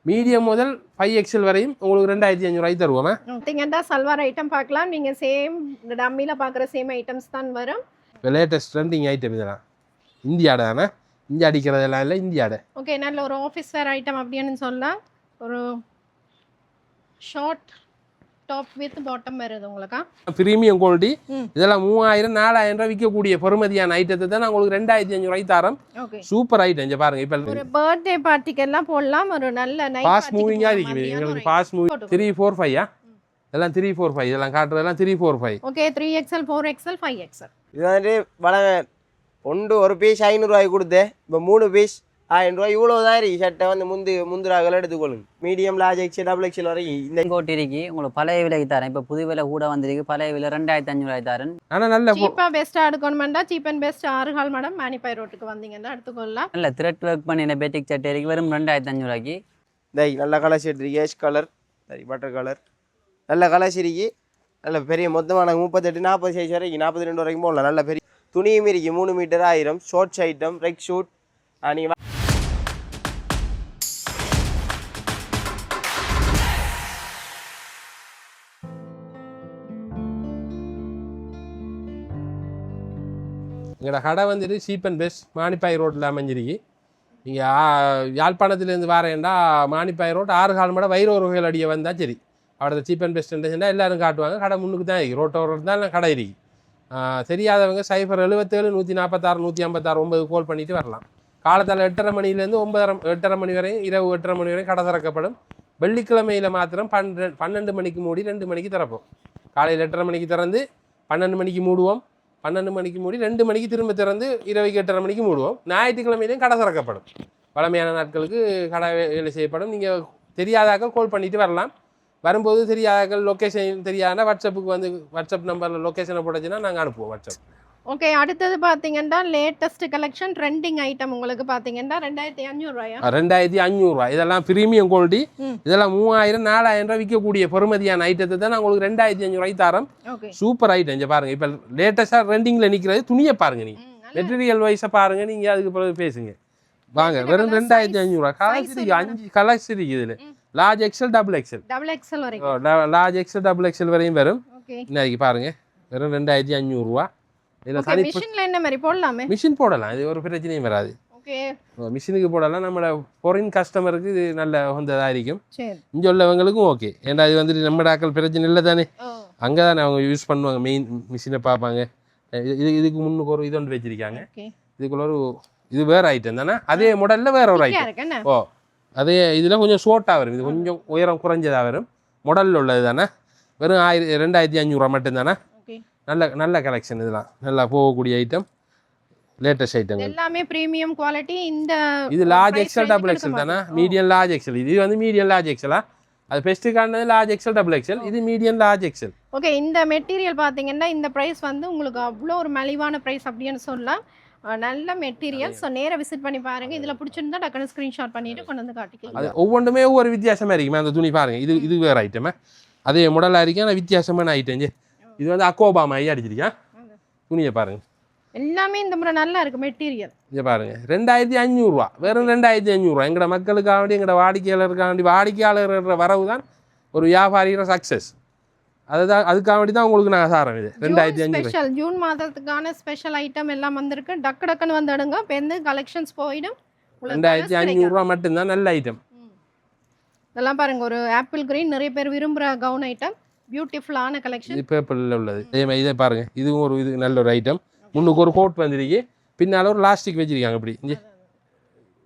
Medium முதல் 5XL வரையும் உங்களுக்கு 2500 தருவோம். பார்த்தீங்கன்னா சல்வார் ஐட்டம் பார்க்கலாம். நீங்கள் சேம் டம்மியில் பார்க்குற சேம் ஐட்டம்ஸ் தான் வரும். இப்போ லேட்டஸ்ட் ட்ரெண்டிங் ஐட்டம் இதெல்லாம் இந்தியாட தானே, இந்தியா அடிக்கிறதெல்லாம் இல்லை இந்தியாட. ஓகே, நல்ல ஒரு ஆஃபீஸ் வேர் ஐட்டம் அப்படின்னு சொல்லலாம். ஒரு ஷார்ட் டாப் வித் பாட்டம் வருது உங்களுக்கு. ப்ரீமியம் குவாலிட்டி இதெல்லாம் 3000-4000 ரூபாய் விற்கக்கூடிய பெருமதியான ஐட்டத்தை தான் நான் உங்களுக்கு 2500 தரம். சூப்பர் ஐட்டம் இங்க பாருங்க. இப்போ ஒரு பர்த்டே பார்ட்டிக்கு எல்லாம் போடலாம். ஒரு நல்ல நைட் ஃபாஸ்ட் மூவிங்கா இருக்குது. உங்களுக்கு ஃபாஸ்ட் மூவி 345 இதெல்லாம் 345 இதெல்லாம் காட்டுறதெல்லாம் 345. Okay, 3XL 4XL 5XL. இது வந்து வளங்க ஒரு பீஸ் 500 ரூபாய் கொடுத்தேன். இப்போ 3 பீஸ் 1000 ரூபாய் இவ்வளோதான் இருக்கு. ஷர்ட்டை வந்து முந்திராக எடுத்துக்கொள்ளுங்க. Medium large XL double XL வரைக்கும் இந்த கோட்டிருக்கு உங்களுக்கு பழைய விலைக்கு தரேன். இப்போ புது விலை கூட வந்திருக்கு. பழைய விலை 2500 தரேன். ஆனால் நல்ல சீப்பாக பெஸ்ட்டாக எடுக்கணுமெண்டா சீப் அண்ட் பெஸ்ட் 6 கால் மேடம் மானிப்பாய் ரோட்டுக்கு வந்தீங்கன்னா எடுத்துக்கொள்ளலாம். நல்ல த்ரெட் ஒர்க் பண்ணின பேட்டிக் சட்டை இருக்கு. வெறும் 2500 நல்ல கலர் ஷர்ட் இருக்கு. ஏஷ் கலர் சரி பட்டர் கலர் நல்ல கலர்ஸ் இருக்கு. நல்ல பெரிய மொத்தமாக நாங்கள் 38-40 சைஸ் வரைக்கும் 42 வரைக்கும் போடலாம். நல்ல பெரிய துணியும் இருக்கு. 3 மீட்டர் 1000 ஷார்ட்ஸ் ஐட்டம் ரெக் ஷூட். நீங்கள் எங்களோட கடை வந்துட்டு சீப் அண்ட் பெஸ்ட் மானிப்பாய் ரோட்டில் அமைஞ்சிருக்கு. நீங்கள் யாழ்ப்பாணத்துலேருந்து வரேன்டா மானிப்பாய் ரோட் 6 கால் மட வைரோர் கோயில் அடியை வந்தால் சரி. அவரோட சீப் அண்ட் பெஸ்ட்ன்றா எல்லோரும் காட்டுவாங்க. கடை முன்னுக்கு தான் இருக்குது. ரோட்டோட தான் கடை இருக்கு. தெரியாதவங்க 077-146-156-9 கால் பண்ணிவிட்டு வரலாம். காலத்தால் 8:30 மணிலேருந்து 8:30 மணி வரையும் இரவு 8:30 மணி வரையும் கடை திறக்கப்படும். வெள்ளிக்கிழமையில் மாத்திரம் 12 மணிக்கு மூடி 2 மணிக்கு திறப்போம். காலையில் 8:30 மணிக்கு திறந்து 12 மணிக்கு மூடுவோம். 12 மணிக்கு மூடி 2 மணிக்கு திரும்ப திறந்து இரவுக்கு 8:30 மணிக்கு மூடுவோம். ஞாயிற்றுக்கிழமையிலையும் கடை திறக்கப்படும். பழமையான நாட்களுக்கு கடை வேலை செய்யப்படும். நீங்கள் தெரியாதாக்கள் கால் பண்ணிவிட்டு வரலாம். வரும்போது தெரியாதாக்கள் லொக்கேஷன் தெரியாதுன்னா வாட்ஸ்அப் நம்பரில் லொக்கேஷனை போட்டுச்சுன்னா நாங்கள் அனுப்புவோம் வாட்ஸ்அப். ஓகே, அடுத்தது பார்த்தீங்கன்னா லேட்டஸ்ட் கலெக்ஷன் ட்ரெண்டிங் ஐட்டம் உங்களுக்கு பார்த்தீங்கன்னா 2500 ரூபாயா? 2500 ரூபாய். இதெல்லாம் ப்ரீமியம் குவாலிட்டி. இதெல்லாம் 3000-4000 ரூபாய் விற்கக்கூடிய பெருமதியான ஐட்டத்தை தான் நான் உங்களுக்கு 2500 ரூபாய் தரம். சூப்பர் ஐட்டம் இங்கே பாருங்க. இப்போ லேட்டஸ்டாக ட்ரெண்டிங்கில் நிற்கிறது துணியை பாருங்க. நீங்கள் மெட்டீரியல் வைஸை பாருங்க. நீங்கள் அதுக்கு பிறகு பேசுங்க வாங்க. வெறும் 2500 ரூபாய். கலர்ஸ் இருக்கு. 5 கலர்ஸ் இருக்கு. இதில் large XL double XL large XL double XL வரையும் வரும். இன்னைக்கு பாருங்க வெறும் 2500 ரூபா. இதில் மிஷின் போடலாம். இது ஒரு பிரச்சனையும் வராது. மிஷினுக்கு போடலாம். நம்மளோட ஃபாரின் கஸ்டமருக்கு இது நல்ல வந்ததாக இருக்கும். இங்கே உள்ளவங்களுக்கும் ஓகே. ஏன்னா இது வந்துட்டு நம்ம டாக்கள் பிரச்சனை இல்லை தானே. அங்கே தானே அவங்க யூஸ் பண்ணுவாங்க. மெயின் மிஷினை பார்ப்பாங்க. இதுக்கு முன்னுக்கு ஒரு இது ஒன்று வச்சிருக்காங்க. இதுக்குள்ள ஒரு இது வேறு ஐட்டம் தானே. அதே மாடலில் வேற ஒரு ஐட்டம். ஓ அதே இதில் கொஞ்சம் ஷோர்ட்டாக வரும். இது கொஞ்சம் உயரம் குறைஞ்சதாக வரும். மாடலில் உள்ளது தானே. வெறும் 2500 ரூபா மட்டும்தானே. நல்ல கலெக்ஷன். இதெல்லாம் நல்லா போகக்கூடிய ஐட்டம். லேட்டஸ்ட் ஐட்டம் எல்லாமே பிரீமியம் குவாலிட்டி. இது லார்ஜ் எக்ஸல் டபுள் எக்ஸல் தானே. Medium large XL. இது வந்து மீடியம் லார்ஜ் எக்ஸலா. அது பெஸ்ட் காரணது லார்ஜ் எக்ஸல் டபுள் எக்ஸல். இது மீடியம் லார்ஜ் எக்ஸல். ஓகே, இந்த மெட்டீரியல் பார்த்தீங்கன்னா இந்த ப்ரைஸ் வந்து உங்களுக்கு அவ்வளோ ஒரு மலிவான ப்ரைஸ் அப்படின்னு சொல்லலாம். நல்ல மெட்டீரியல். ஸோ நேராக விசிட் பண்ணி பாருங்க. இதில் பிடிச்சிருந்தா டக்குனு ஸ்க்ரீன்ஷாட் பண்ணிட்டு கொண்டு வந்து காட்டிக்கலாம். அது ஒவ்வொன்றுமே ஒவ்வொரு வித்தியாசமாக இருக்குமே. அந்த துணி பாருங்க. இது வேறு ஐட்டமே. அதே மாடலாக இருக்கு. ஆனால் வித்தியாசமான ஐட்டம். இது வந்து அக்கோபா மாதிரி அடிச்சிருக்கேன். துணியை பாருங்க. எல்லாமே இந்த முறை நல்லா இருக்கு மெட்டீரியல். இங்கே பாருங்க 2500 ரூபா. வெறும் 2500 ரூபா. எங்களோட மக்களுக்காக எங்களோட வாடிக்கையாளர் வரவு தான் ஒரு வியாபாரிகிற சக்ஸஸ். அதுக்காக வேண்டி தான் உங்களுக்கு நான் சாரம். இது 2500 ஜூன் மாதத்துக்கான ஸ்பெஷல் ஐட்டம் எல்லாம் வந்திருக்கு. டக்குன்னு வந்து எடுங்க. பெந்து கலெக்ஷன்ஸ் போயிடும். 2500 ரூபா மட்டும்தான் நல்ல ஐட்டம். இதெல்லாம் பாருங்க. ஒரு ஆப்பிள் கிரீன் நிறைய பேர் விரும்புகிற கவுன் ஐட்டம். பியூட்டிஃபுல்லான கலெக்ஷன். இது பேப்பரில் உள்ளது. இதை பாருங்க. இதுவும் ஒரு இது நல்ல ஒரு ஐட்டம். முன்னுக்கு ஒரு கோட் வந்துருக்கு. பின்னால் ஒரு லாஸ்டிக் வச்சிருக்காங்க. இப்படி இங்கே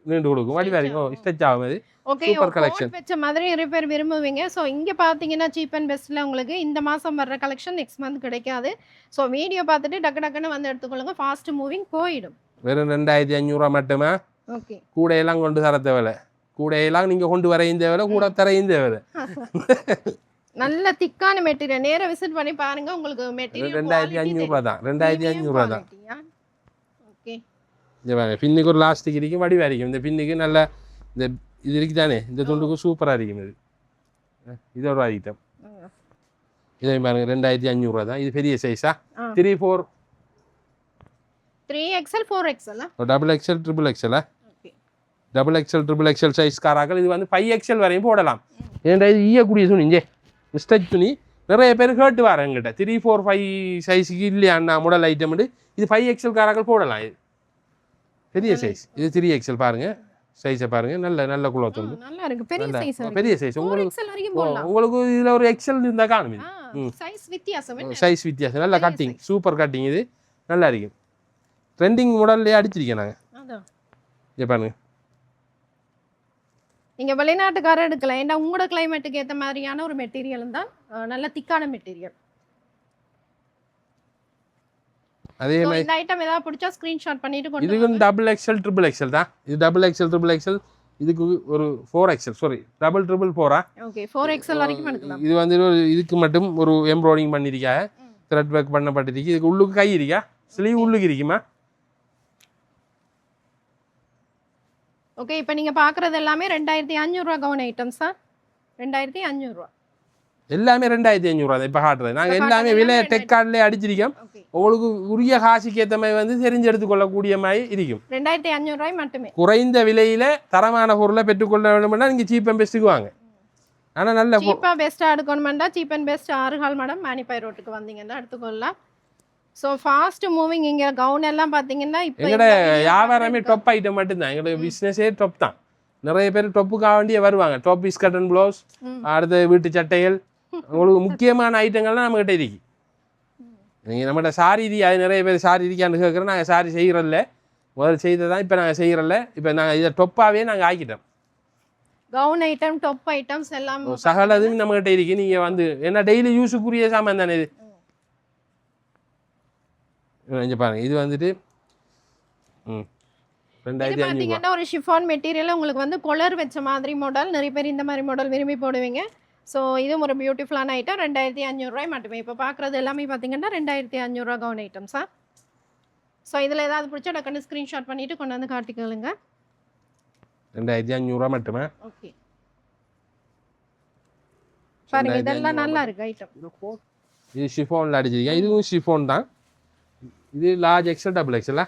நீண்டு கொடுக்கும். வடி பாருங்க. ஸ்ட்ரெச் ஆகும். அது சூப்பர் கலெக்ஷன். வச்ச மாதிரி நிறைய பேர் விரும்புவீங்க. ஸோ இங்கே பார்த்தீங்கன்னா சீப் அண்ட் பெஸ்ட்டில் உங்களுக்கு இந்த மாதம் வர்ற கலெக்ஷன் நெக்ஸ்ட் மந்த் கிடைக்காது. ஸோ வீடியோ பார்த்துட்டு டக்குன்னு வந்து எடுத்துக்கொள்ளுங்க. ஃபாஸ்ட் மூவிங் போயிடும். வெறும் 2500 ரூபா மட்டுமே. ஓகே, கூடையெல்லாம் கொண்டு தர தேவை. கூடையெல்லாம் நீங்கள் கொண்டு வர தேவை. கூட தரையும் தேவை. நல்ல திக்கான மெட்டீரியல். நேரா விசிட் பண்ணி பாருங்க. உங்களுக்கு மெட்டீரியல் 2500 ரூபா தான். 2500 ரூபா தான். ஓகே, இந்த பாருங்க. பின்னுக்கு ஒரு லாஸ்டிக் இருக்கும். வடிவா இருக்கும். இந்த பின்னுக்கு நல்ல இந்த இது இருக்கு தானே. இந்த துண்டுக்கு சூப்பராக இருக்கும். இது ஒரு ஐட்டம். இதை பாருங்க 2500 ரூபா தான். இது பெரிய சைஸா 3XL 4XL double XL triple எக்ஸலா. Double XL triple XL size காராக்கள் இது வந்து 5XL வரையும் போடலாம். ஏன்டா இது ஈயக்கூடிய துணி இங்கே ஸ்டெச் துணி நிறைய பேர் கேட்டு வர எங்கிட்ட 3, 4, 5 சைஸுக்கு இல்லையா அண்ணா மாடல் ஐட்டம் இது 5XL காராக்கள் போடலாம். இது பெரிய சைஸ், இது 3XL பாருங்க, சைஸை பாருங்க, நல்ல நல்ல குளோத் வந்து நல்லா இருக்கு, பெரிய சைஸ் பெரிய சைஸ். உங்களுக்கு இதுல ஒரு எக்ஸல் இருந்தா காணும். இது சைஸ் வித்தியாசம், சைஸ் வித்தியாசம், நல்ல கட்டிங், சூப்பர் கட்டிங், இது நல்லா இருக்கும். ட்ரெண்டிங் மாடல்லே அடிச்சிருக்கேன் நாங்கள். இங்கே பாருங்க, நீங்க வெளிநாட்டுக்காரர் எடுக்கலாம், ஏன்னா உங்களோட கிளைமேட்டுக்கு ஏற்ற மாதிரியான ஒரு மெட்டீரியல் தான், நல்ல திக்கான மெட்டீரியல். அதே மாதிரி இந்த ஐட்டம் ஏதாவது பிடிச்சா ஸ்கிரீன்ஷாட் பண்ணிட்டு கொண்டு இதுக்கு டபுள் எக்ஸல் ட்ரிபிள் எக்ஸல் தான். இது டபுள் எக்ஸல் ட்ரிபிள் எக்ஸல், இதுக்கு ஒரு 4XL, sorry double triple 4. Okay, 4XL வரைக்கும் எடுக்கலாம். இது வந்து இதுக்கு மட்டும் ஒரு எம்ப்ராய்டிங் பண்ணியிருக்காங்க, த்ரெட் ஒர்க் பண்ணப்பட்டிருக்கு. இதுக்கு உள்ளுக்கு கை இருக்கா, ஸ்லீவ் உள்ளுக்கு இருக்குமா. ஓகே, இப்போ நீங்க பார்க்குறது எல்லாமே 2500 ரூபா கவுன் ஐட்டம்ஸ் தான். 2500 ரூபா எல்லாமே 2500 தான் இப்போ காட்டுறது. நாங்கள் எல்லாமே விலை டெக் கார்ட்லேயே அடிச்சிருக்கோம். உங்களுக்கு உரிய காசுக்கு ஏற்ற மாதிரி வந்து தெரிஞ்சு எடுத்துக்கொள்ளக்கூடிய மாதிரி இருக்கும். 2500 ரூபாய் மட்டுமே. குறைந்த விலையில தரமான பொருளை பெற்றுக்கொள்ள வேண்டும்னா நீங்கள் சீப் அண்ட் பெஸ்ட்டுக்கு வாங்க. ஆனால் நல்ல சீப்பாக பெஸ்ட்டாக எடுக்கணுமெண்டா cheap and best 6 hall madam Manipay ரோட்டுக்கு வந்தீங்கன்னா எடுத்துக்கொள்ளலாம். So fast moving. இங்கே கவுன் எல்லாம் பார்த்தீங்கன்னா இப்போ எங்களோட வியாபாரமே டொப் ஐட்டம் மட்டும்தான். எங்களோட பிஸ்னஸே டொப் தான். நிறைய பேர் டொப்புக்காக வேண்டியே வருவாங்க. டாப் பீஸ் கட்டன் ப்ளவுஸ், அடுத்த வீட்டு சட்டைகள், உங்களுக்கு முக்கியமான ஐட்டங்கள்லாம் நம்மகிட்ட இருக்கு. நீங்கள் நம்மகிட்ட சாரி இது, அது நிறைய பேர் சாரி இருக்கான்னு கேட்குறோம். நாங்கள் சாரி செய்கிறல்ல, முதல்ல செய்ததான் இப்போ நாங்கள் செய்கிறல்ல. இப்போ நாங்கள் இதை டொப்பாகவே நாங்கள் ஆக்கிட்டோம். கவுன் ஐட்டம், டொப் ஐட்டம்ஸ் எல்லாம் சகலதும் நம்மகிட்ட இருக்கு. நீங்கள் வந்து ஏன்னா டெய்லி யூஸுக்குரிய சாமான் தானே இது. கொஞ்சம் பாருங்க, இது வந்துட்டு 2500. ஒரு ஷிஃபான் மெட்டீரியல் உங்களுக்கு வந்து கொலர் வச்ச மாதிரி மாடல். நிறைய பேர் இந்த மாதிரி மாடல் விரும்பி போடுவீங்க. ஸோ இதுவும் ஒரு பியூட்டிஃபுல்லான ஐட்டம். 2500 ரூபாய் மட்டுமே. இப்போ பார்க்குறது எல்லாமே பார்த்தீங்கன்னா 2500 ரூபா கவுன் ஐட்டம்ஸா. ஸோ இதில் ஏதாவது பிடிச்சா டக்குன்னு ஸ்க்ரீன்ஷாட் பண்ணிவிட்டு கொண்டு வந்து காட்டிக்கலுங்க. 2500 ரூபா மட்டுமே. ஓகே, பாருங்க, இதெல்லாம் நல்லா இருக்கு ஐட்டம். இது ஷிஃபானில் அடிச்சிருக்கேன். இதுவும் ஷிஃபான் தான். இது லார்ஜ் எக்ஸல் டபுள் எக்ஸலா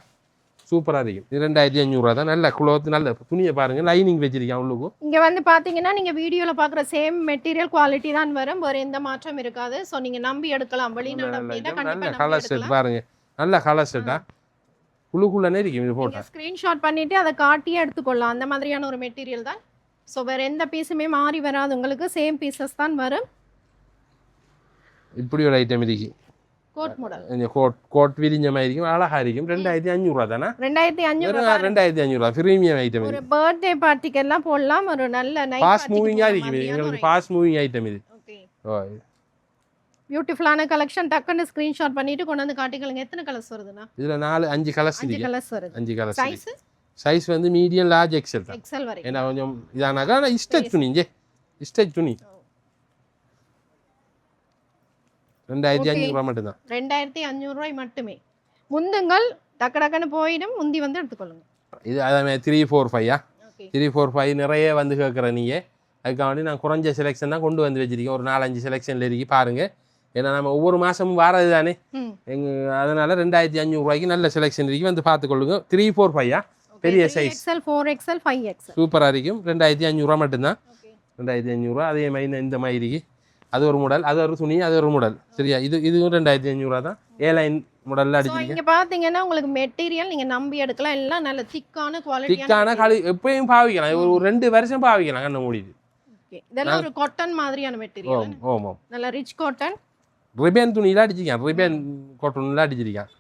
சூப்பராக இருக்கும். இது 2500 ரூபா தான். நல்ல குளோத், நல்ல துணியை பாருங்க, லைனிங் வச்சிருக்கேன் உள்ளுக்கு. இங்கே வந்து பார்த்தீங்கன்னா நீங்கள் வீடியோவில் பார்க்குற சேம் மெட்டீரியல் குவாலிட்டி தான் வரும், வேறு எந்த மாற்றம் இருக்காது. ஸோ நீங்கள் நம்பி எடுக்கலாம். வெளிநாடு நல்ல கலர் செட் பாருங்க, நல்ல கலர் செட்டா குழுக்குள்ளே இருக்கும். இது போட்டால் ஸ்க்ரீன்ஷாட் பண்ணிவிட்டு அதை காட்டியே எடுத்துக்கொள்ளலாம். அந்த மாதிரியான ஒரு மெட்டீரியல் தான். ஸோ வேறு எந்த பீஸுமே மாறி வராது, உங்களுக்கு சேம் பீசஸ் தான் வரும். இப்படி ஒரு ஐட்டம் இருக்கு, கோட் மாடல். கோட் விரிஞ்ச மாதிரி இருக்கும், அழகா இருக்கும். 2500 ரூபா தானே. 2500 ரூபா பிரீமியம் ஐட்டம். ஒரு பர்த்டே பார்ட்டிக்கு எல்லாம் போடலாம். ஒரு நல்ல நைட் ஃபாஸ்ட் மூவிங்கா இருக்கும். எங்களுக்கு ஃபாஸ்ட் மூவிங் ஐட்டம் இது. பியூட்டிஃபுல்லான கலெக்ஷன். டக்குன்னு ஸ்கிரீன்ஷாட் பண்ணிட்டு கொண்டு வந்து காட்டிக்கலுங்க. எத்தனை கலர்ஸ் வருதுன்னா இதுல 5 கலர்ஸ் இருக்கு. 5 கலர்ஸ் வருது. 5 கலர்ஸ். சைஸ் சைஸ் வந்து மீடியம், லார்ஜ், எக்ஸல் தான். எக்ஸல் வரைக்கும். ஏன்னா கொஞ்சம் இதானாக்கா ஸ்டெச் துணி. இங்கே ஸ்டெச் துணி 2500 ரூபா மட்டும்தான். 2500 ரூபாய் மட்டுமே. முந்துங்கள், டக்கு டக்குன்னு போயிடும். முந்தி வந்து எடுத்துக்கொள்ளுங்க. இது அதே 345 345 நிறைய வந்து கேட்குறேன் நீங்கள். அதுக்காக வேண்டி நான் குறைஞ்ச செலெக்ஷன் தான் கொண்டு வந்து வச்சிருக்கேன். ஒரு 4-5 செலெக்ஷனில் இருக்கு பாருங்க. ஏன்னா நம்ம ஒவ்வொரு மாதமும் வாரது தானே அதனால 2500 ரூபாய்க்கு நல்ல செலெக்ஷன் இருக்கு, வந்து பார்த்துக்கொள்ளுங்க. 345 பெரிய சைஸ், 4XL 5XL சூப்பராக இருக்கும். 2500 ரூபா மட்டும்தான். 2500 ரூபா. அதே மாதிரி இந்த மாதிரி இருக்கு. அது ஒரு மாடல், அது ஒரு துணி, அது ஒரு மாடல். சரியா, இதுவும் 2500 ரூபா தான். ஏலைன் மாடலில் அடிச்சிருக்கேன். இங்கே பார்த்தீங்கன்னா உங்களுக்கு மெட்டீரியல் நீங்கள் நம்பி எடுக்கலாம். எல்லாம் நல்ல திக்கான குவாலிட்டி, திக்கான எப்பயும் பாவிக்கலாம். ஒரு 2 வருஷம் பாவிக்கலாம் கண்ண மூடிது. இதெல்லாம் ஒரு காட்டன் மாதிரியான மெட்டீரியல். ஆமாம், நல்ல ரிச் காட்டன். ரிபன் துணியில் அடிச்சிருக்கேன், ரிபன் காட்டனில் அடிச்சிருக்கேன்.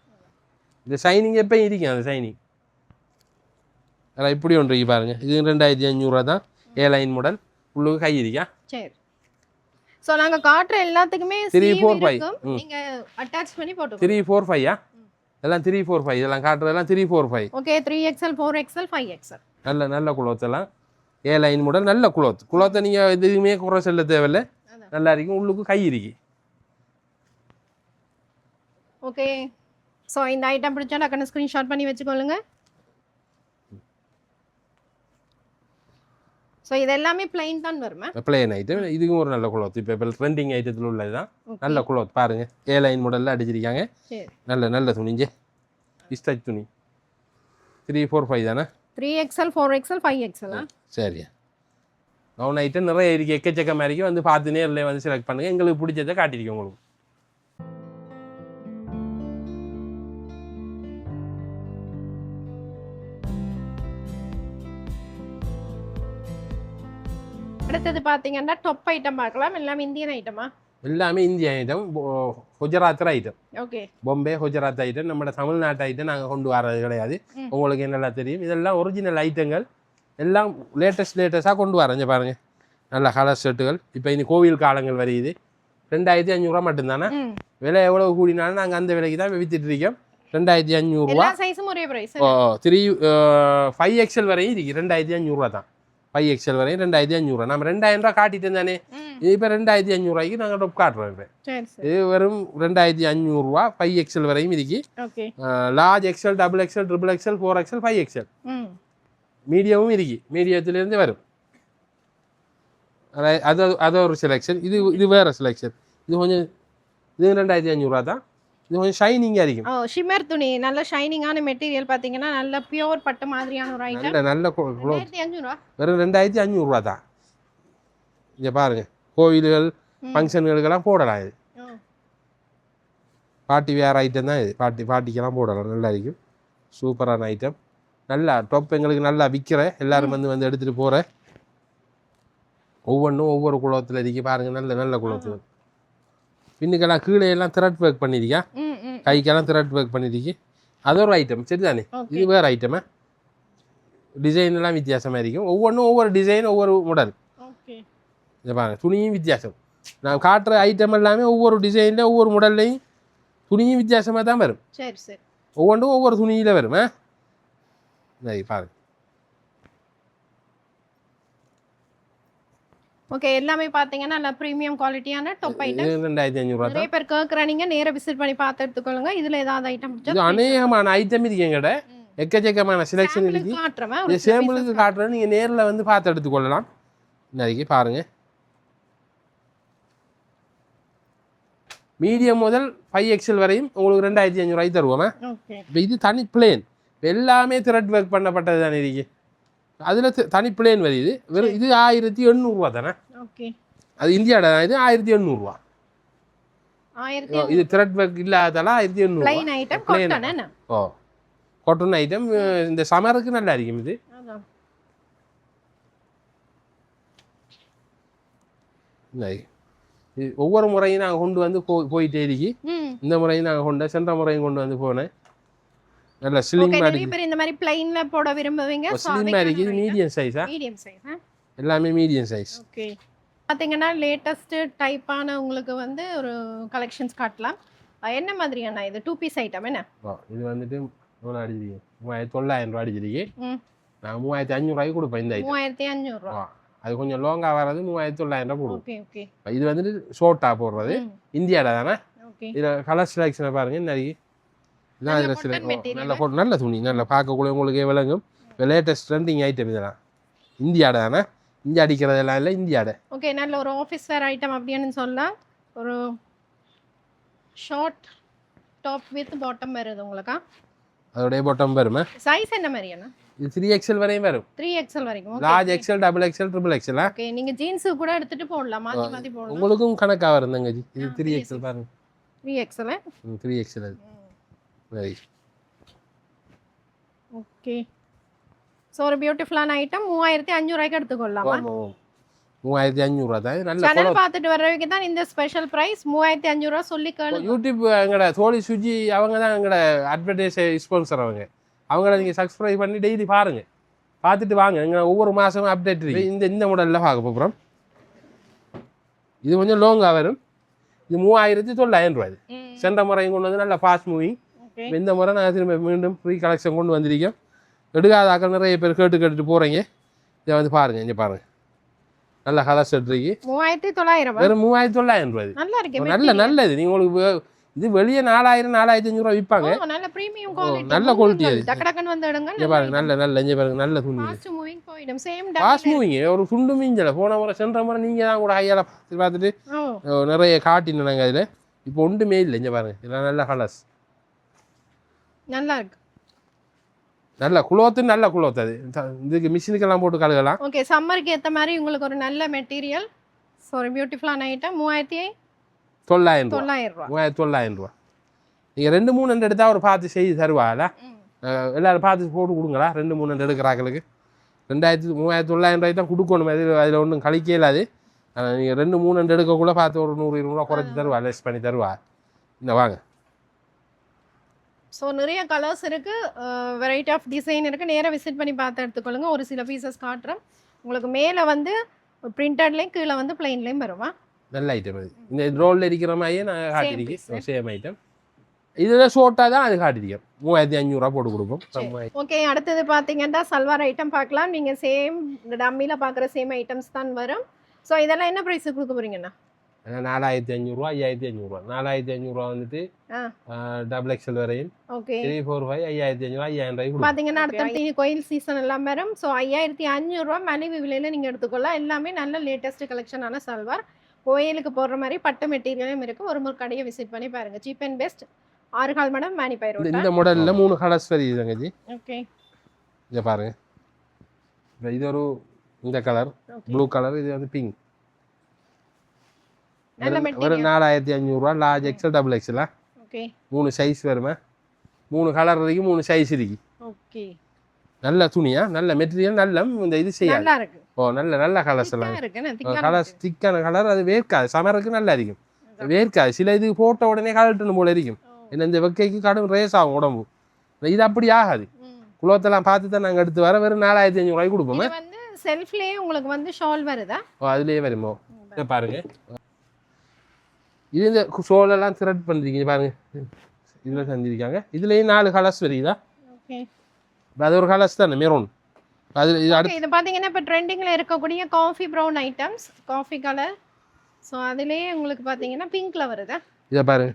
இந்த ஷைனிங் எப்பயும் இருக்கேன், அந்த ஷைனிங். அதான் இப்படி ஒன்று இருக்கு பாருங்க. இது 2500 ரூபா தான். ஏலைன் மாடல், உள்ளுக்கு கை இருக்கா. சரி, ஸோ நாங்கள் காட்டுற எல்லாத்துக்குமே 345 நீங்கள் அட்டாச் பண்ணி போட்டு 345 எல்லாம் 345 இதெல்லாம் காட்டுறதெல்லாம் 345. ஓகே, 3XL 4XL 5XL நல்ல நல்ல குளோத்தெல்லாம் ஏலைன் மாடல். நல்ல குளோத்தை நீங்கள் எதுவுமே குறை செல்ல தேவையில்லை, நல்லா இருக்கும். உள்ளுக்கு கை இருக்கு. ஓகே, ஸோ இந்த ஐட்டம் பிடிச்சா டக்குன்னு ஸ்க்ரீன்ஷாட் பண்ணி வச்சுக்கொள்ளுங்க. ஸோ இது எல்லாமே பிளைன் தான் வருமா? Plain item. இதுவும் ஒரு நல்ல குளோத். இப்போ ட்ரெண்டிங் ஐட்டத்தில் உள்ளது தான். நல்ல குளோத் பாருங்க, ஏலைன் மாடலில் அடிச்சிருக்காங்க. நல்ல நல்ல துணிஞ்சே ஸ்டச் துணி. 345 தானே. 3XL 4XL 5XL சரி கவுன் ஐட்டம் நிறைய இருக்குது எக்கச்சக்க மாதிரிக்கு வந்து பார்த்து நேரில் வந்து செலக்ட் பண்ணுங்கள் எங்களுக்கு பிடிச்சதை காட்டியிருக்கோம் உங்களுக்கு அடுத்தது பார்த்தீங்கன்னா டாப் ஐட்டம் பார்க்கலாம் எல்லாம் இந்தியன் ஐட்டமா எல்லாமே இந்திய item Gujarat item okay Bombay Gujarat item நம்ம தமிழ்நாட்டு ஐட்டம் நாங்கள் கொண்டு வர்றது கிடையாது உங்களுக்கு என்னெல்லாம் தெரியும் இதெல்லாம் ஒரிஜினல் ஐட்டங்கள் எல்லாம் லேட்டஸ்ட்டாக கொண்டு வரேன் இங்கே பாருங்கள் நல்ல கலர் ஷர்ட்டுகள் இப்போ இனி கோவில் காலங்கள் வருது 2500 மட்டும்தானே விலை எவ்வளோ கூடினாலும் நாங்கள் அந்த விலைக்கு தான் விற்றுட்டு இருக்கோம் 2500 சைஸும் ஒரே பிரைஸ் 5XL வரையும் இருக்கு 2500 தான் 5XL வரையும் 2500 நம்ம 2000 காட்டிட்டு தானே இப்போ 2500 நாங்கள் டொப் காட்டுறோம் இப்போ இது வெறும் 2500 5XL வரையும் இருக்கு large XL double XL triple XL 4XL 5XL மீடியமும் இருக்கு மீடியத்துலேருந்து வரும் அது ஒரு செலெக்ஷன் இது வேறு செலெக்ஷன் இது கொஞ்சம் இது 2500 தான் இது கொஞ்சம் ஷைனிங்காக இருக்கும் ஷிம்மர் துணி நல்ல ஷைனிங்கான மெட்டீரியல் பார்த்தீங்கன்னா நல்ல பியூர் பட்டு மாதிரியான ஒரு ஐட்டம் நல்ல 2500 வெறும் 2500 தான் இங்கே பாருங்க கோவில்கள் ஃபங்க்ஷன்களுக்கெல்லாம் போடலாம் இது பார்ட்டி வேர் ஐட்டம் தான் இது பார்ட்டிக்கெல்லாம் போடலாம் நல்லா இருக்கும் சூப்பரான ஐட்டம் நல்லா டாப் எங்களுக்கு நல்லா விற்கிற எல்லாரும் வந்து எடுத்துகிட்டு போகிற ஒவ்வொன்றும் ஒவ்வொரு குளத்தில் இருக்கு பாருங்கள் நல்ல குளத்தில் பின்னுக்கெல்லாம் கீழே எல்லாம் த்ரெட் ஒர்க் பண்ணியிருக்கேன் கைக்கெல்லாம் த்ரெட் ஒர்க் பண்ணியிருக்கு அது ஒரு ஐட்டம் சரிதானே இது வேறு ஐட்டமா டிசைன் எல்லாம் வித்தியாசமாக இருக்கும் ஒவ்வொன்றும் ஒவ்வொரு டிசைன் ஒவ்வொரு மாடல் இதை பாருங்க துணியும் வித்தியாசம் நான் காட்டுற ஐட்டம் எல்லாமே ஒவ்வொரு டிசைனில் ஒவ்வொரு மாடல்லையும் துணியும் வித்தியாசமாக தான் வரும் ஒவ்வொன்றும் ஒவ்வொரு துணியில் வரும் பாருங்க ஓகே எல்லாமே பாத்தீங்கன்னா நல்ல பிரீமியம் குவாலிட்டியான டாப் ஐட்டம் 2500 நிறைய பேர் கேக்குறானீங்க நேரா விசிட் பண்ணி பார்த்து எடுத்துக்கொள்ளுங்க இதுல ஏதாவது ஐட்டம் இது அநேகமான ஐட்டம் இருக்கு எங்கட எக்கச்சக்கமான செலெக்ஷன் இருக்கு காட்டுறேன் இது சாம்பிளுக்கு காட்டுறேன் நீங்க நேர்ல வந்து பார்த்து எடுத்துக்கொள்ளலாம் இன்னைக்கு பாருங்க மீடியம் முதல் 5XL வரையும் உங்களுக்கு 2500 தருவோம் ஓகே இது தனி பிளேன் எல்லாமே த்ரெட் ஒர்க் பண்ணப்பட்டது தானே இருக்கு அதில் தனி பிளேன் வருது வெறும் இது 1800 தானே அது இந்தியாவோட தான் இது 1800 இது த்ரெட் ஒர்க் இல்லாதால 1800 ஓ காட்டன் ஐட்டம் இந்த சம்மருக்கு நல்லா இருக்கும் இது ஒவ்வொரு முறையும் நாங்கள் கொண்டு வந்து போயிட்டே இருக்கி இந்த முறையும் நாங்கள் சென்ற முறையும் கொண்டு வந்து போனேன் நல்ல ஸ்லிம் மாதிரி இந்த மாதிரி ப்ளைன்ல போட விரும்புவீங்க ஸ்லிம் மாதிரி இது மீடியம் சைஸா எல்லாமே மீடியம் சைஸ் ஓகே பாத்தீங்கன்னா லேட்டஸ்ட் டைப்பான உங்களுக்கு வந்து ஒரு கலெக்ஷன்ஸ் காட்டலாம் என்ன மாதிரியான இது 2 பீஸ் ஐட்டம் என்ன இது வந்துட்டு எவ்வளோ அடிச்சிருக்கீங்க 3900 அடிச்சிருக்கீங்க நான் 3500 கொடுப்பேன் இந்த ஐட்டம் 3500 அது கொஞ்சம் லாங்காக வர்றது 3900 கொடுக்கும் இது வந்துட்டு ஷோர்ட்டாக போடுறது இந்தியாவில் தானே இதில் கலர் செலெக்ஷனை பாருங்க நிறைய நல்ல துணி நல்லா பார்க்கக்கூடிய உங்களுக்கு விளங்கும் லேட்டஸ்ட் ட்ரெண்டிங் ஐட்டம் இதெல்லாம் இந்தியாட தானே இந்தியா அடிக்கிறதெல்லாம் இல்லை இந்தியாட ஓகே நல்ல ஒரு ஆஃபீஸ் வேர் ஐட்டம் அப்படின்னு சொல்லலாம் ஒரு ஷார்ட் டாப் வித் பாட்டம் வருது உங்களுக்கு அதோடைய பாட்டம் வருமா சைஸ் என்ன மாதிரியான இது 3XL வரையும் வரும் 3XL வரைக்கும் large XL double XL triple XL okay நீங்க ஜீன்ஸ் கூட எடுத்துட்டு போடலாம் மாத்தி போடலாம் உங்களுக்கும் கணக்கா வருதுங்க இது 3XL பாருங்க 3XL 3XL அது ஓகே சோ ஒரு பியூட்டிஃபுல்லான ஐட்டம் 3500 எடுத்துக்கொள்ளலாமா 3500 தான் நல்ல சேனல் பார்த்துட்டு வரவங்க தான் இந்த ஸ்பெஷல் பிரைஸ் 3500 சொல்லி கேளுங்க யூடியூப் எங்கட தோழி சுஜி அவங்க தான் எங்கட அட்வர்டைஸ் ஸ்பான்சர் அவங்கள நீங்கள் சப்ஸ்கிரைப் பண்ணி டெய்லி பாருங்க பார்த்துட்டு வாங்க எங்கள் ஒவ்வொரு மாதமும் அப்டேட் இருக்கு இந்த மாடலில் பார்க்க போகிறோம் இது கொஞ்சம் லாங்காக வரும் இது 3900 ரூபாய் சென்ற முறையும் கொண்டு வந்து நல்ல ஃபாஸ்ட் மூவிங் இந்த முறை நான் திரும்ப மீண்டும் ஃப்ரீ கலெக்ஷன் கொண்டு வந்திருக்கேன் எடுக்காதாக்கள் நிறைய பேர் கேட்டுட்டு போகிறீங்க இதை வந்து பாருங்கள் இங்கே பாருங்கள் நல்ல கலர் ஷர்ட் இருக்கு 3900 வெறும் 3900 ரூபாய் நல்லா இருக்கு நல்லது நீங்கள் உங்களுக்கு இது வெளியே 4500 ரூபாய் விற்பாங்க நல்ல பிரீமியம் குவாலிட்டி நல்ல குவாலிட்டி அது டக்கடக்கன் வந்து எடுங்க இங்க பாருங்க நல்ல இங்க பாருங்க நல்ல துணி ஃபாஸ்ட் மூவிங் போய்டும் சேம் ஃபாஸ்ட் மூவிங் ஒரு துண்டு மீஞ்சல போன முறை சென்ற முறை நீங்க தான் கூட ஹையால பார்த்துட்டு நிறைய காட்டினாங்க அதுல இப்போ ஒன்றுமே இல்லை இங்க பாருங்க இதெல்லாம் நல்ல கலர்ஸ் நல்லா இருக்கு நல்ல குளோத்து நல்ல குளோத்து அது இதுக்கு மிஷினுக்கெல்லாம் போட்டு கழுகலாம். ஓகே, சம்மருக்கு ஏற்ற மாதிரி உங்களுக்கு ஒரு நல்ல மெட்டீரியல். ஸோ ஒரு பியூட்டிஃபுல்லான ஐட்டம். 3900 ரூபா. 3900 ரூபா. நீங்கள் 2-3 எடுத்தா ஒரு பார்த்து செய்து தருவாங்களா? எல்லாரும் பார்த்து போட்டு கொடுங்களா? 2-3 எடுக்கிறாங்களுக்கு 3900 ரூபாய் தான் கொடுக்கணும். அதில் ஒன்றும் கழிக்க இல்லாது. நீங்கள் 2-3 எடுக்கக்குள்ளே பார்த்து ஒரு 100-200 ரூபா குறைச்சி தருவா, லெஸ் பண்ணி தருவா. இந்த வாங்க. ஸோ நிறைய கலர்ஸ் இருக்குது, வெரைட்டி ஆஃப் டிசைன் இருக்குது. நேராக விசிட் பண்ணி பார்த்து எடுத்துக்கொள்ளுங்க. ஒரு சில பீசஸ் காட்டுறேன் உங்களுக்கு. மேலே வந்து பிரிண்டட்லேயும் கீழே வந்து பிளைன்லேயும் வருவா. நல்ல ஐட்டம் அது. இந்த ரோலில் இருக்கிற மாதிரியே நான் காட்டிருக்கேன். Same item. இதில் ஷோர்ட்டாக தான் அது காட்டிருக்கேன். 3500 ரூபா போட்டு கொடுப்போம். ஓகே, அடுத்தது பார்த்தீங்கன்னா சல்வார் ஐட்டம் பார்க்கலாம். நீங்கள் சேம் டம்மியில் பார்க்குற சேம் ஐட்டம்ஸ் தான் வரும். ஸோ இதெல்லாம் என்ன ப்ரைஸுக்கு கொடுக்க போகிறீங்கண்ணா? 4500 ரூபா, 5500 ரூபா. 4500 ரூபா வந்துட்டு டபுள் எக்ஸல் வரையும். ஓகே, 345 5500 5000 ரூபாய் பார்த்தீங்கன்னா அடுத்த கோயில் சீசன் எல்லாம் வரும். ஸோ 5500 ரூபா மலிவு விலையில் நீங்கள் எடுத்துக்கொள்ளலாம். எல்லாமே நல்ல லேட்டஸ்ட் கலெக்ஷனான சல்வார். கோயிலுக்கு போடுற மாதிரி பட்டு மெட்டீரியலும் இருக்குது. ஒரு முறை கடையை விசிட் பண்ணி பாருங்கள். Cheap and best. 6 கால் மடம் மேனிபை ரோட். இந்த மாடலில் 3 கலர்ஸ் வருதுங்க ஜி. ஓகே, இங்கே பாருங்க. இது ஒரு இந்த கலர் ப்ளூ கலர், இது வந்து பிங்க். ஒரு 4500 ரூபா. லார்ஜ் எக்ஸல் டபுள் எக்ஸலா? ஓகே, 3 சைஸ் வருமா? 3 கலர் இருக்கு, 3 சைஸ் இருக்கு. ஓகே, நல்ல துணியா, நல்ல மெட்டீரியல், நல்ல இந்த இது செய்யாது. நல்லா இருக்கு. நல்ல கலர்ஸ் எல்லாம் இருக்கு. கலர்ஸ் திக்கான கலர். அது வேர்க்காது, சமருக்கு நல்லா இருக்கும். வேர்க்காது. சில இது போட்ட உடனே கலட்டுன்னு போல இருக்கும். ஏன்னா இந்த வெக்கைக்கு கடும் ரேஸ் ஆகும் உடம்பு. இது அப்படி ஆகாது. குளோத்தெல்லாம் பார்த்து தான் நாங்கள் எடுத்து வர. வெறும் 4500 ரூபாய்க்கு கொடுப்போம். வந்து செல்ஃப்லேயே உங்களுக்கு வந்து ஷால் வருதா? அதுலேயே வருமோ பாருங்க. இது இந்த ஷோலெல்லாம் த்ரெட் பண்ணிருக்கீங்க பாருங்க. இதில் செஞ்சிருக்காங்க. இதுலேயும் 4 கலர்ஸ் வருதா? அது ஒரு கலர்ஸ் தானே, மெரூன். அது இது பார்த்தீங்கன்னா இப்போ ட்ரெண்டிங்கில் இருக்கக்கூடிய coffee brown items, coffee colour. So அதுலேயே உங்களுக்கு பார்த்தீங்கன்னா பிங்க்ல வருதா? இதை பாருங்க.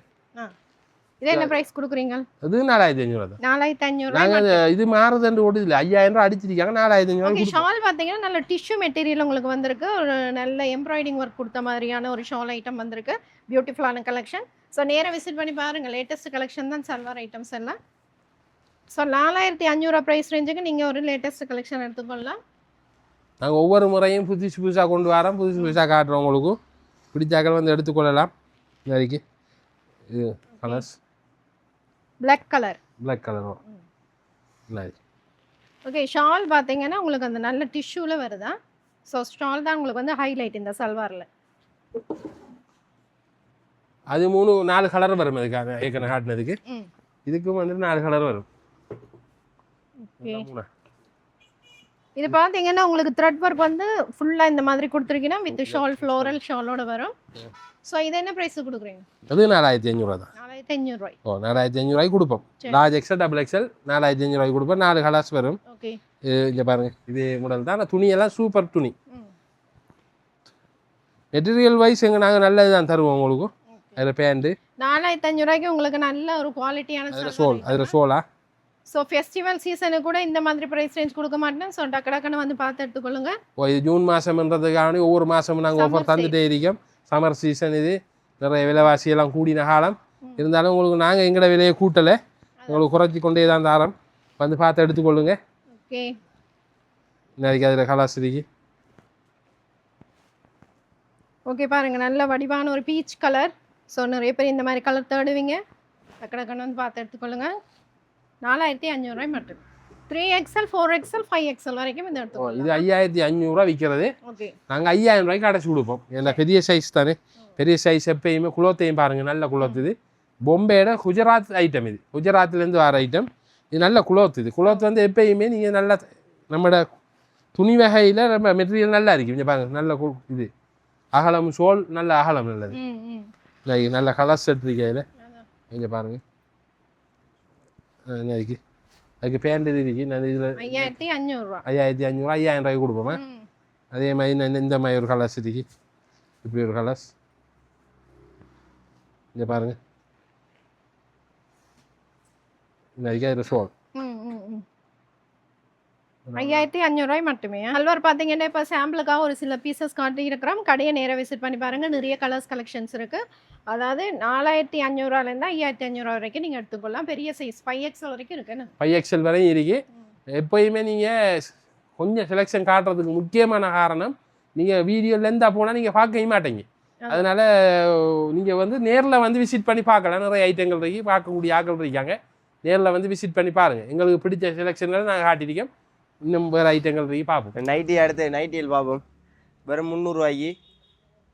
இது என்ன பிரைஸ் கொடுக்குறீங்க? அது 4500 தான். 4500. நாங்கள் இது மாறுதுன்னு ஓடுது இல்லை, 5000 ரூபா அடிச்சிருக்காங்க. 4500. ஷால் பார்த்தீங்கன்னா நல்ல டிஷ்யூ மெட்டீரியல் உங்களுக்கு வந்திருக்கு. ஒரு நல்ல எம்ப்ராய்டிங் ஒர்க் கொடுத்த மாதிரியான ஒரு ஷால் ஐட்டம் வந்திருக்கு. பியூட்டிஃபுல்லான கலெக்ஷன். ஸோ நேராக விசிட் பண்ணி பாருங்கள். லேட்டஸ்ட் கலெக்ஷன் தான் சல்வார் ஐட்டம்ஸ் எல்லாம். ஸோ 4500 ப்ரைஸ் ரேஞ்சுக்கு நீங்கள் ஒரு லேட்டஸ்ட் கலெக்ஷன் எடுத்துக்கொள்ளலாம். நாங்கள் ஒவ்வொரு முறையும் புதுசாக கொண்டு வரோம், புதுசாக காட்டுறோம். உங்களுக்கு பிடிச்சாக்கள் வந்து எடுத்துக்கொள்ளலாம். இதுக்கு இது colours black colour. Okay, shawl பார்த்தீங்கன்னா உங்களுக்கு அந்த நல்ல டிஷ்யூவில் வருதா? ஸோ ஷால் தான் உங்களுக்கு வந்து ஹைலைட் இந்த சல்வாரில். அது 3-4 கலர் வரும். அதுக்காக ஏற்கனவே காட்டினதுக்கு இதுக்கும் வந்து 4 கலர் வரும். இது பார்த்தீங்கன்னா உங்களுக்கு த்ரெட் ஒர்க் வந்து ஃபுல்லாக இந்த மாதிரி கொடுத்துருக்கீங்கன்னா வித் ஷால், ஃப்ளோரல் ஷாலோட வரும். ஸோ இது என்ன ப்ரைஸ் கொடுக்குறீங்க? அது 4500 தான். 4500 ரூபாய். 4500 ரூபாய்க்கு கொடுப்போம். லார்ஜ் எக்ஸல் டபுள் எக்ஸல் 4500 ரூபாய்க்கு கொடுப்போம். 4 கலர்ஸ் வரும். ஓகே, இங்கே பாருங்க. இது மாடல் தான். துணியெல்லாம் சூப்பர் துணி. மெட்டீரியல் வைஸ் நாங்கள் நல்லது தான் தருவோம் உங்களுக்கு. அதில் பேண்ட்டு 4500 ரூபாய்க்கு உங்களுக்கு நல்ல ஒரு குவாலிட்டியான சோல். அதில் சோலா. ஸோ ஃபெஸ்டிவல் சீசனுக்கு கூட இந்த மாதிரி ப்ரைஸ் ரேஞ்ச் கொடுக்க மாட்டேன். ஸோ டக்குன்னு வந்து பார்த்து எடுத்துக்கொள்ளுங்க. இது ஜூன் மாதம்ன்றதுக்காக ஒவ்வொரு மாதமும் நாங்கள் ஆஃபர் தந்துட்டே இருக்கோம். சம்மர் சீசன் இது. நிறைய விலைவாசியெல்லாம் கூடின காலம் இருந்தாலும் உங்களுக்கு நாங்கள் எங்களோட விலையை கூட்டலை, உங்களுக்கு குறைச்சி கொண்டே தான் தாரம். வந்து பார்த்து எடுத்துக்கொள்ளுங்க. ஓகே, இன்னைக்கு அதில் கலர்ஸ் இருக்கு. ஓகே, பாருங்கள் நல்ல வடிவான ஒரு பீச் கலர். ஸோ நிறைய பேர் இந்த மாதிரி கலர் தேடுவீங்க. டக்குன்னு வந்து பார்த்து எடுத்துக்கொள்ளுங்க. 4500 ரூபாய் மட்டும். 3XL 4XL 5XL வரைக்கும் இந்த எடுத்துக்கோங்க. இது 5500 ரூபா விற்கிறது. ஓகே, நாங்கள் 5000 ரூபாய்க்கு அடைச்சி கொடுப்போம். ஏன்னா பெரிய சைஸ் தானே. பெரிய சைஸ் எப்பயுமே குளோத்தையும் பாருங்கள். நல்ல குளோத்து இது. பொம்பேட குஜராத் ஐட்டம். இது குஜராத்லேருந்து வர ஐட்டம். இது நல்ல குளோத்து. இது குளோத்து வந்து எப்பயுமே நீங்கள் நல்லா நம்மளோட துணி வகையில் நம்ம மெட்டீரியல் நல்லா இருக்கும். இங்கே பாருங்கள். நல்ல இது அகலம் சோல் நல்ல அகலம் நல்லது. நல்ல கலர் செட் இருக்கு அதில். இங்கே பாருங்கள். அதுக்கு அதுக்கு பேண்ட் இது இருக்கு. நான் இதில் 5500 ரூபா. 5500 5000 ரூபாய்க்கு கொடுப்போமா? அதே மாதிரி இந்த மாதிரி ஒரு கலர்ஸ் இருக்கு. இப்படி ஒரு கலர்ஸ். இங்கே பாருங்கள். இன்னைக்கு அதில் சோல் 5500 ரூபாய் மட்டுமே. சல்வார் பார்த்தீங்கன்னா இப்போ சாம்பிளுக்காக ஒரு சில பீசஸ் காட்டி இருக்கிறோம். கடையை நேராக விசிட் பண்ணி பாருங்கள். நிறைய கலர்ஸ் கலெக்ஷன்ஸ் இருக்குது. அதாவது 4500 ரூபாயிலேருந்து 5500 ரூபா வரைக்கும் நீங்கள் எடுத்துக்கொள்ளலாம். பெரிய சைஸ் 5XL வரைக்கும் இருக்குன்னு. 5XL வரையும் இருக்கு. எப்போயுமே நீங்கள் கொஞ்சம் செலெக்ஷன் காட்டுறதுக்கு முக்கியமான காரணம் நீங்கள் வீடியோலேருந்து போனால் நீங்கள் பார்க்கவே மாட்டீங்க. அதனால் நீங்கள் வந்து நேரில் வந்து விசிட் பண்ணி பார்க்கலாம். நிறைய ஐட்டங்கள் இருக்கு, பார்க்கக்கூடிய ஆட்கள் இருக்காங்க. நேரில் வந்து விசிட் பண்ணி பாருங்கள். எங்களுக்கு பிடிச்ச செலெக்ஷன்களை நாங்கள் காட்டியிருக்கோம். இன்னும் வேறு ஐட்டங்கள் இருக்கு பார்ப்போம். நைட்டி அடுத்து நைட்டியில் பார்ப்போம். வெறும் 300